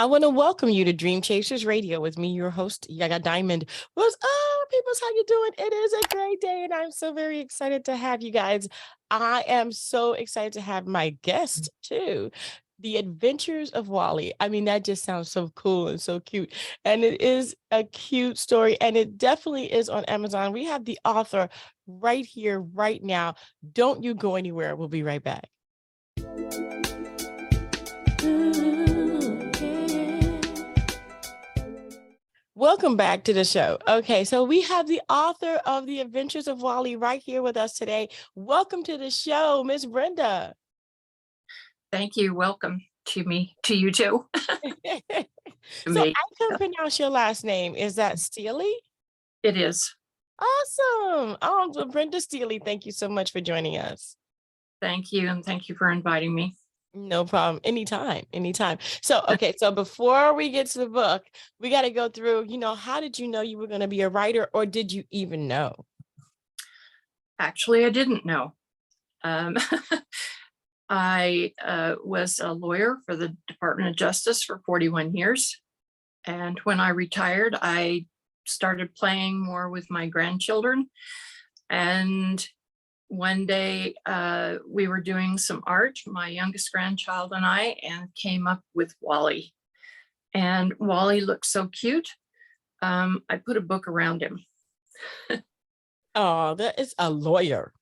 I want to welcome you to Dream Chasers Radio with me, your host, Yaya Diamond. What's up, peoples? How you doing? It is a great day, and I'm so very excited to have you guys. I am so excited to have my guest, too. The Adventures of Wally. I mean, that just sounds so cool and so cute. And it is a cute story, and it definitely is on Amazon. We have the author right here, right now. Don't you go anywhere. We'll be right back. Welcome back to the show. Okay, so we have the author of The Adventures of Wally right here with us today. Welcome to the show, Miss Brenda. Thank you. Welcome to you too. So I can pronounce your last name. Is that Stealey? It is. Awesome. Oh, Brenda Stealey, thank you so much for joining us. Thank you. And thank you for inviting me. No problem. Anytime. So, okay. So before we get to the book, we got to go through, how did you know you were going to be a writer, or did you even know? Actually, I didn't know. I was a lawyer for the Department of Justice for 41 years. And when I retired, I started playing more with my grandchildren. And one day we were doing some art, my youngest grandchild and I, and came up with Wally. And Wally looked so cute. I put a book around him. Oh, that is a lawyer.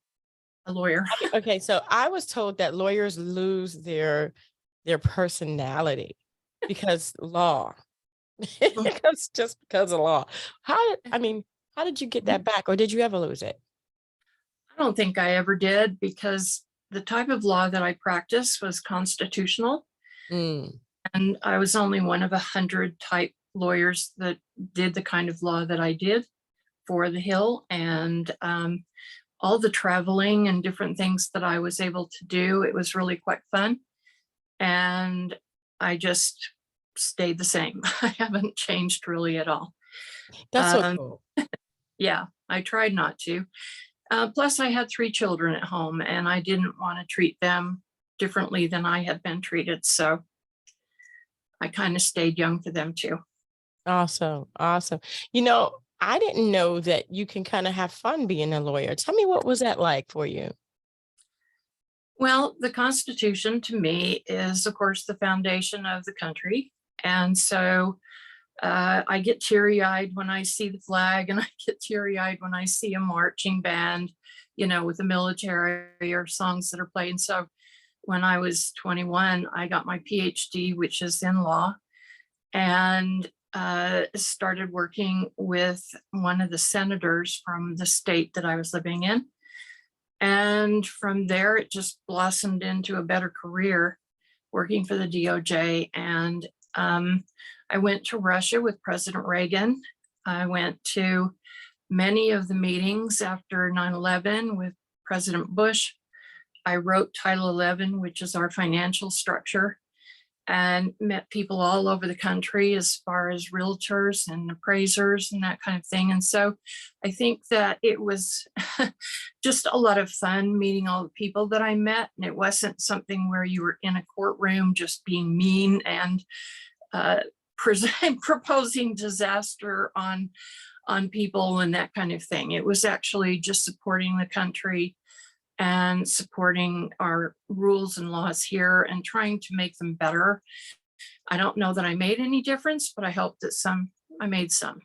A lawyer. Okay, so I was told that lawyers lose their personality because law. just because of law. How did you get that back, or did you ever lose it? I don't think I ever did, because the type of law that I practiced was constitutional. And I was only one of 100 type lawyers that did the kind of law that I did for the Hill. And all the traveling and different things that I was able to do, it was really quite fun. And I just stayed the same. I haven't changed really at all. That's so cool. Yeah, I tried not to. Plus, I had 3 children at home, and I didn't want to treat them differently than I had been treated. So I kind of stayed young for them too. Awesome. I didn't know that you can kind of have fun being a lawyer. Tell me, what was that like for you? Well, the Constitution to me is, of course, the foundation of the country. And so I get teary-eyed when I see the flag, and I get teary-eyed when I see a marching band, with the military or songs that are played. So when I was 21, I got my PhD, which is in law, and started working with one of the senators from the state that I was living in. And from there, it just blossomed into a better career working for the DOJ. And I went to Russia with President Reagan. I went to many of the meetings after 9/11 with President Bush. I wrote Title 11, which is our financial structure, and met people all over the country as far as realtors and appraisers and that kind of thing. And so I think that it was just a lot of fun meeting all the people that I met. And it wasn't something where you were in a courtroom just being mean and proposing disaster on people and that kind of thing. It was actually just supporting the country and supporting our rules and laws here and trying to make them better. I don't know that I made any difference, but I hope that I made some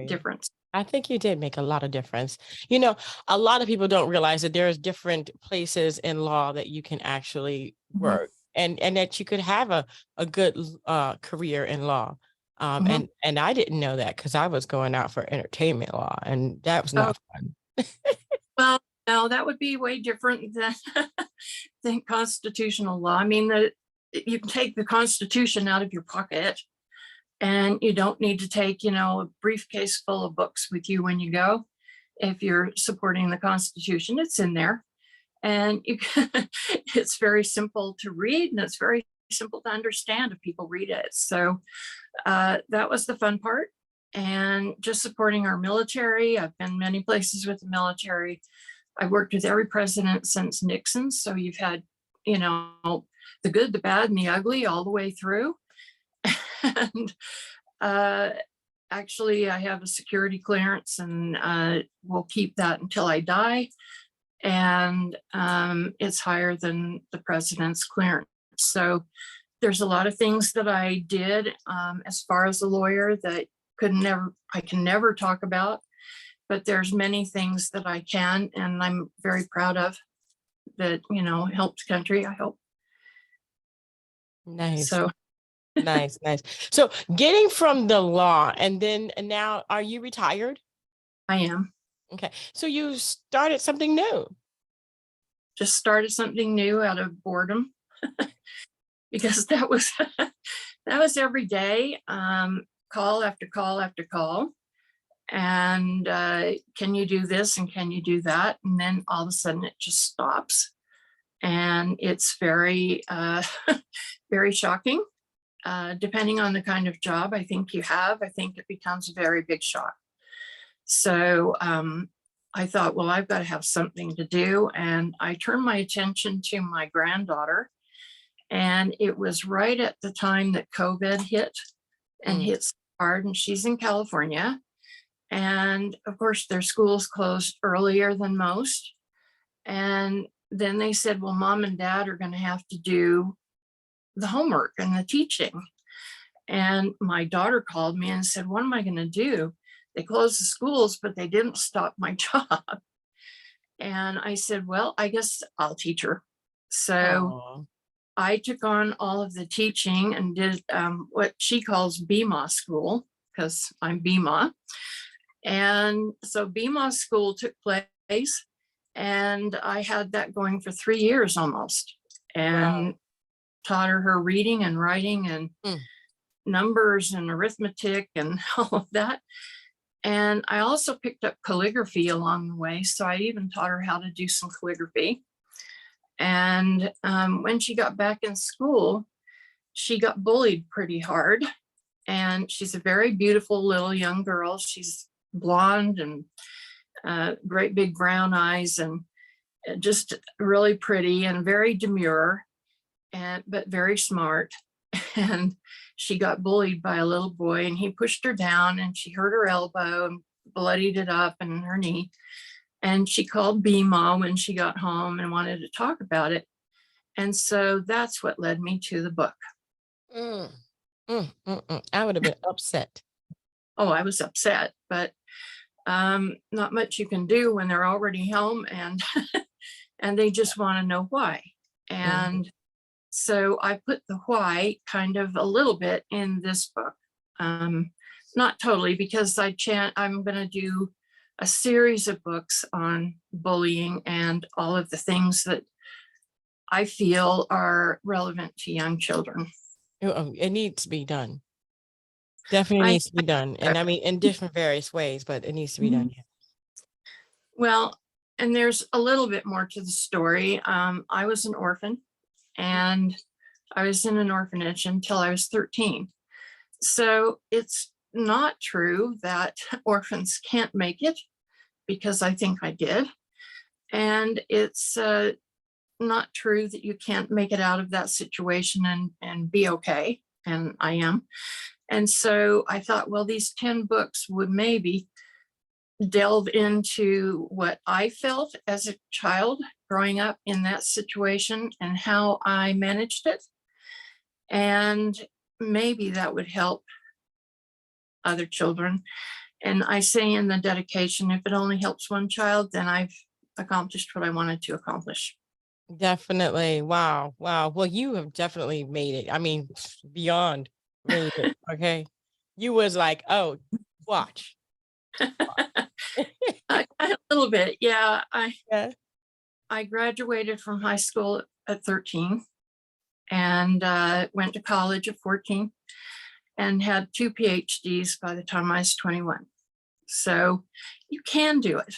difference. I think you did make a lot of difference. A lot of people don't realize that there's different places in law that you can actually work, and that you could have a good career in law. And I didn't know that, because I was going out for entertainment law, and that was not fun. Well, no, that would be way different than constitutional law. I mean, you can take the Constitution out of your pocket, and you don't need to take, a briefcase full of books with you when you go. If you're supporting the Constitution, it's in there, and it's very simple to read, and it's very simple to understand if people read it. So that was the fun part. And just supporting our military. I've been many places with the military. I worked with every president since Nixon. So you've had, the good, the bad, and the ugly all the way through. And actually, I have a security clearance, and will keep that until I die. And it's higher than the president's clearance. So there's a lot of things that I did as far as a lawyer that I can never talk about, but there's many things that I can, and I'm very proud of that, helped the country, I hope. Nice. So Nice. So getting from the law and now, are you retired? I am. Okay. So you started something new. Just started something new out of boredom because that was every day, call after call after call. And can you do this and can you do that? And then all of a sudden it just stops. And it's very, very shocking. Depending on the kind of job I think you have, I think it becomes a very big shock. So I thought, well, I've got to have something to do. And I turned my attention to my granddaughter. And it was right at the time that COVID hit and hit hard. And she's in California. And of course, their schools closed earlier than most. And then they said, well, mom and dad are going to have to do the homework and the teaching. And my daughter called me and said, what am I going to do? They closed the schools, but they didn't stop my job. And I said, well, I guess I'll teach her. So I took on all of the teaching and did what she calls BMA school, because I'm BMA. And so BMA school took place, and I had that going for 3 years almost, and taught her reading and writing and numbers and arithmetic and all of that. And I also picked up calligraphy along the way. So I even taught her how to do some calligraphy. And when she got back in school, she got bullied pretty hard. And she's a very beautiful little young girl. She's blonde and great big brown eyes and just really pretty and very demure, but very smart. And she got bullied by a little boy, and he pushed her down, and she hurt her elbow and bloodied it up and her knee. And she called BMA when she got home and wanted to talk about it. And so that's what led me to the book. I would have been upset. Oh, I was upset, but not much you can do when they're already home and and they just want to know why. And so I put the why kind of a little bit in this book. Not totally, because I'm going to do a series of books on bullying and all of the things that I feel are relevant to young children. It needs to be done. Definitely needs to be done. And I mean, in different various ways, but it needs to be done. Yeah. Well, and there's a little bit more to the story. I was an orphan, and I was in an orphanage until I was 13. So it's not true that orphans can't make it, because I think I did. And it's not true that you can't make it out of that situation and be okay. And I am. And so I thought, well, these 10 books would maybe delve into what I felt as a child growing up in that situation and how I managed it. And maybe that would help other children. And I say in the dedication, if it only helps one child, then I've accomplished what I wanted to accomplish. Definitely. Wow. Well, you have definitely made it. I mean, beyond made it. Okay. You was like, oh, watch. A little bit. Yeah. Yeah. I graduated from high school at 13 and went to college at 14 and had 2 PhDs by the time I was 21. So you can do it.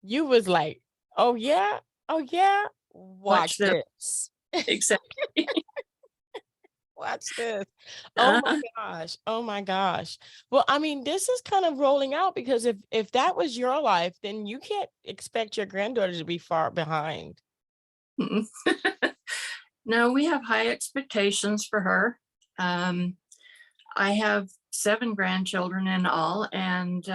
You was like, oh yeah, watch this. Exactly. Watch this. Oh my gosh. Well, I mean, this is kind of rolling out, because if that was your life, then you can't expect your granddaughter to be far behind. No, we have high expectations for her. I have 7 grandchildren in all, and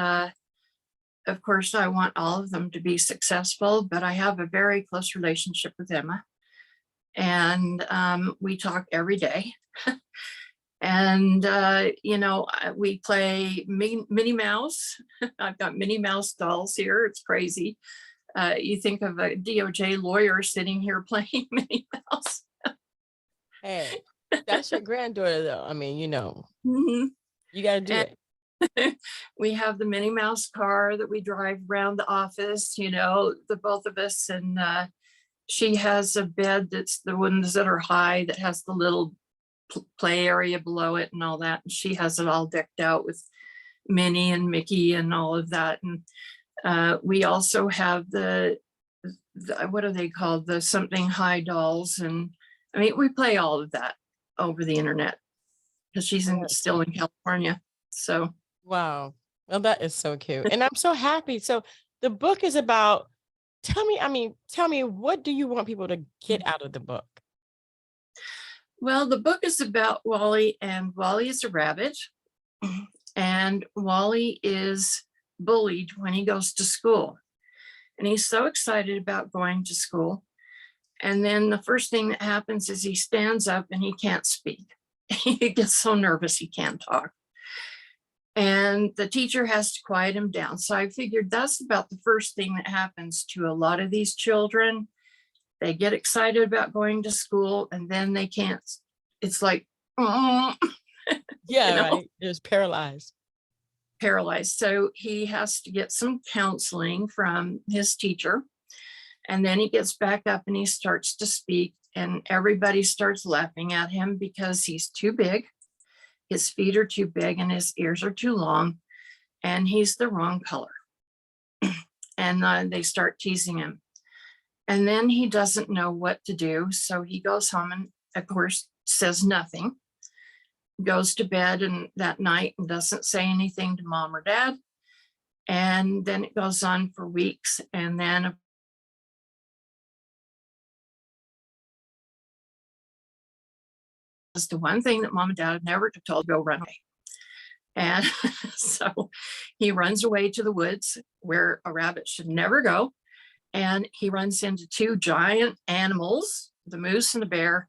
of course, I want all of them to be successful, but I have a very close relationship with Emma, and we talk every day. And we play Minnie Mouse. I've got Minnie Mouse dolls here. It's crazy. You think of a DOJ lawyer sitting here playing Minnie Mouse. Hey, that's your granddaughter, though. I mean, Mhm. you got to do And it. we have the Minnie Mouse car that we drive around the office, the both of us. And she has a bed that's the ones that are high, that has the little play area below it and all that. And she has it all decked out with Minnie and Mickey and all of that. And we also have the what are they called? The something high dolls. And I mean, we play all of that over the internet because still in California. So, Wow. Well, that is so cute. And I'm so happy. So the book is about, tell me, what do you want people to get out of the book? well, the book is about Wally, and Wally is a rabbit. And Wally is bullied when he goes to school. And he's so excited about going to school. And then the first thing that happens is he stands up and he can't speak. He gets so nervous he can't talk. And the teacher has to quiet him down. So I figured that's about the first thing that happens to a lot of these children. They get excited about going to school and then they can't. It's like, oh, Yeah, right. It was paralyzed. paralyzed. So he has to get some counseling from his teacher. And then he gets back up and he starts to speak, and everybody starts laughing at him because he's too big. His feet are too big and his ears are too long, and he's the wrong color. And they start teasing him. And then he doesn't know what to do. So he goes home and, of course, says nothing, goes to bed and that night and doesn't say anything to mom or dad. And then it goes on for weeks. And then the one thing that mom and dad never told, go run away. And so he runs away to the woods where a rabbit should never go. And he runs into 2 giant animals, the moose and the bear.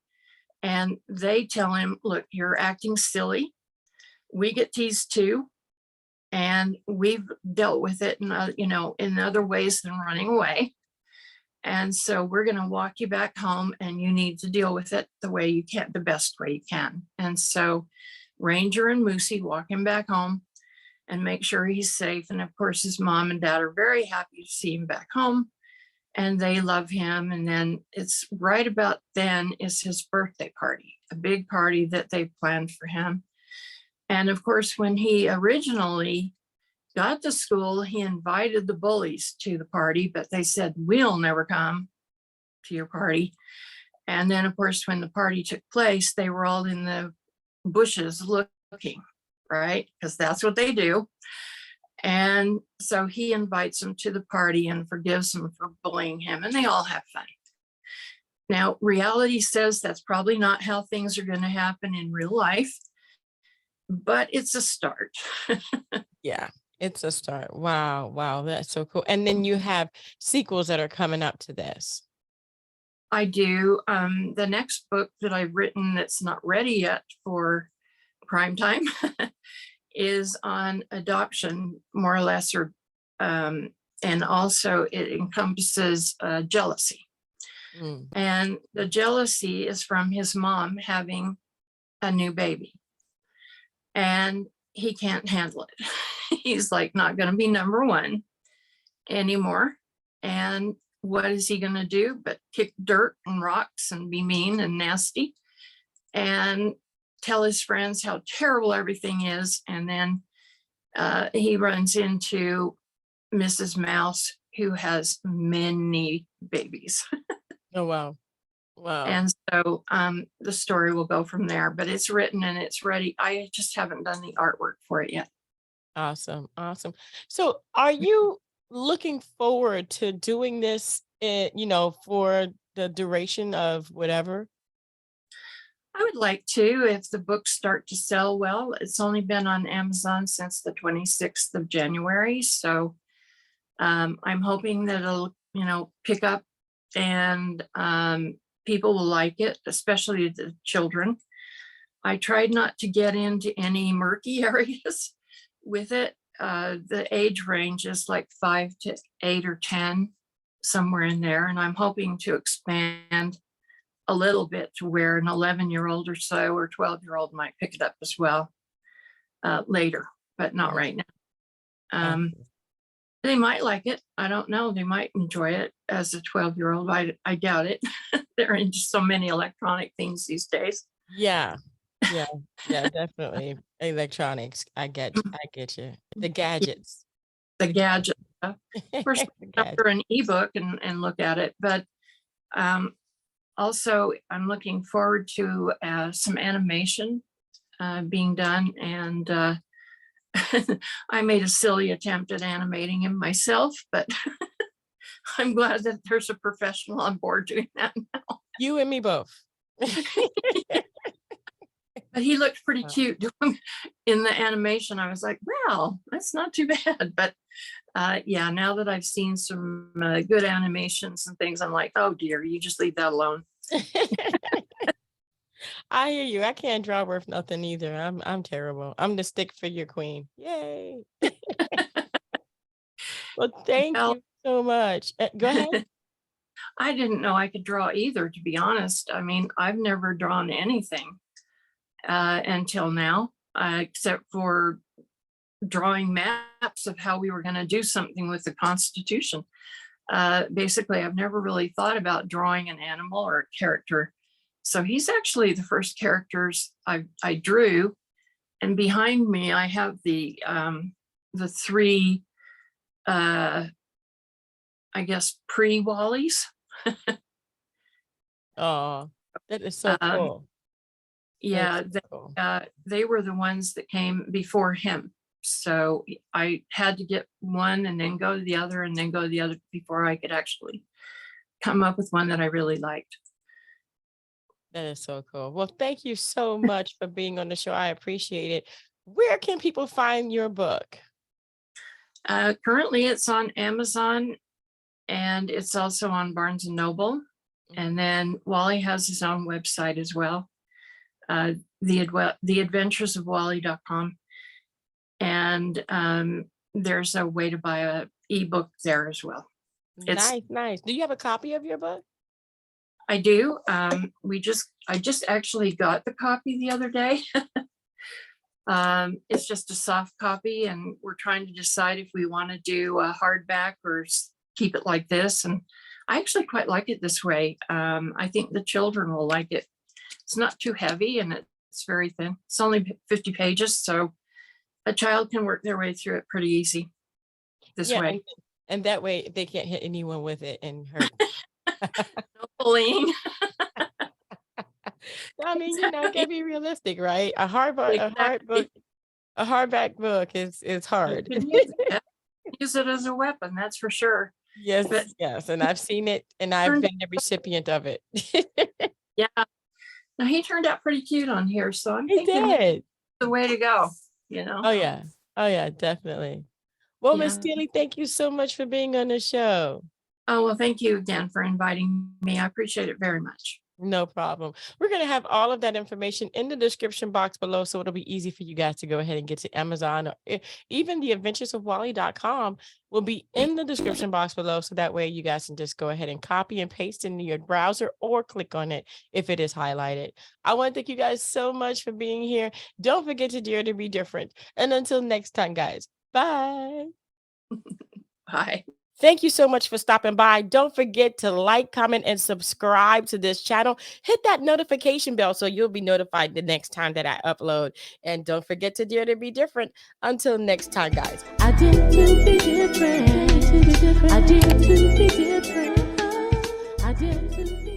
And they tell him, look, you're acting silly. We get teased too. And we've dealt with it in other ways than running away. And so we're going to walk you back home and you need to deal with it the way you can, the best way you can. And so Ranger and Moosey walk him back home and make sure he's safe. And of course, his mom and dad are very happy to see him back home and they love him. And then it's right about then is his birthday party, a big party that they planned for him. And of course, when he originally got to school, he invited the bullies to the party, but they said, we'll never come to your party. And then, of course, when the party took place, they were all in the bushes looking, right? Because that's what they do. And so he invites them to the party and forgives them for bullying him, and they all have fun. Now, reality says that's probably not how things are going to happen in real life, but it's a start. Yeah, it's a start. Wow, wow, that's so cool. And then you have sequels that are coming up to this. I do. The next book that I've written that's not ready yet for prime time is on adoption, more or less, and also it encompasses jealousy. Mm. And the jealousy is from his mom having a new baby. And he can't handle it. He's like not going to be number 1 anymore. And what is he going to do but kick dirt and rocks and be mean and nasty and tell his friends how terrible everything is? And then he runs into Mrs. Mouse, who has many babies. Oh, wow. Wow. And so the story will go from there, but it's written and it's ready. I just haven't done the artwork for it yet. Awesome. Awesome. So are you looking forward to doing this, for the duration of whatever? I would like to, if the books start to sell well. It's only been on Amazon since the 26th of January. So I'm hoping that it'll, pick up and people will like it, especially the children. I tried not to get into any murky areas with it. The age range is like 5 to 8 or 10, somewhere in there. And I'm hoping to expand a little bit to where an 11-year-old or so or 12-year-old might pick it up as well later, but not right now. They might like it. I don't know. They might enjoy it as a 12-year-old. I doubt it. They're into so many electronic things these days. Yeah, definitely. Electronics. I get you. The gadgets. The gadget. Of course, after an ebook and look at it, but also I'm looking forward to some animation being done, and I made a silly attempt at animating him myself, but I'm glad that there's a professional on board doing that now. You and me both. But he looked pretty cute in the animation. I was like, wow, that's not too bad. But yeah, now that I've seen some good animations and things, I'm like, oh dear, you just leave that alone. I hear you. I can't draw worth nothing either. I'm terrible. I'm the stick figure queen. Yay. Well, thank you so much. Go ahead. I didn't know I could draw either, to be honest. I mean, I've never drawn anything until now, except for drawing maps of how we were going to do something with the Constitution. Basically, I've never really thought about drawing an animal or a character. So he's actually the first characters I drew. And behind me, I have the 3, I guess, pre-Wallies. Oh, that is so cool. Yeah, they were the ones that came before him. So I had to get one and then go to the other and then go to the other before I could actually come up with one that I really liked. That is so cool. Well, thank you so much for being on the show. I appreciate it. Where can people find your book? Currently, it's on Amazon, and it's also on Barnes and Noble. And then Wally has his own website as well, theadventuresofwally.com. And there's a way to buy a ebook there as well. Nice. Do you have a copy of your book? I do. I just actually got the copy the other day. It's just a soft copy, and we're trying to decide if we want to do a hardback or keep it like this. And I actually quite like it this way. I think the children will like it. It's not too heavy, and it's very thin. It's only 50 pages, so a child can work their way through it pretty easy this way. And that way they can't hit anyone with it and hurt. No bullying. I mean, it can be realistic, right? A hardback book is hard. Use it as a weapon, that's for sure. Yes, and I've seen it, and I've been the recipient of it. Yeah. Now he turned out pretty cute on here, so I'm thinking the way to go. Oh yeah, definitely. Well, Miss Stealey, thank you so much for being on the show. Oh, well, thank you again for inviting me. I appreciate it very much. No problem. We're going to have all of that information in the description box below, so it'll be easy for you guys to go ahead and get to Amazon, or even theadventuresofwally.com will be in the description box below, so that way you guys can just go ahead and copy and paste into your browser or click on it if it is highlighted. I want to thank you guys so much for being here. Don't forget to dare to be different. And until next time, guys, bye. Bye. Thank you so much for stopping by. Don't forget to like, comment, and subscribe to this channel. Hit that notification bell so you'll be notified the next time that I upload. And don't forget to dare to be different. Until next time, guys. I dare to be different. I dare to be different. I dare to be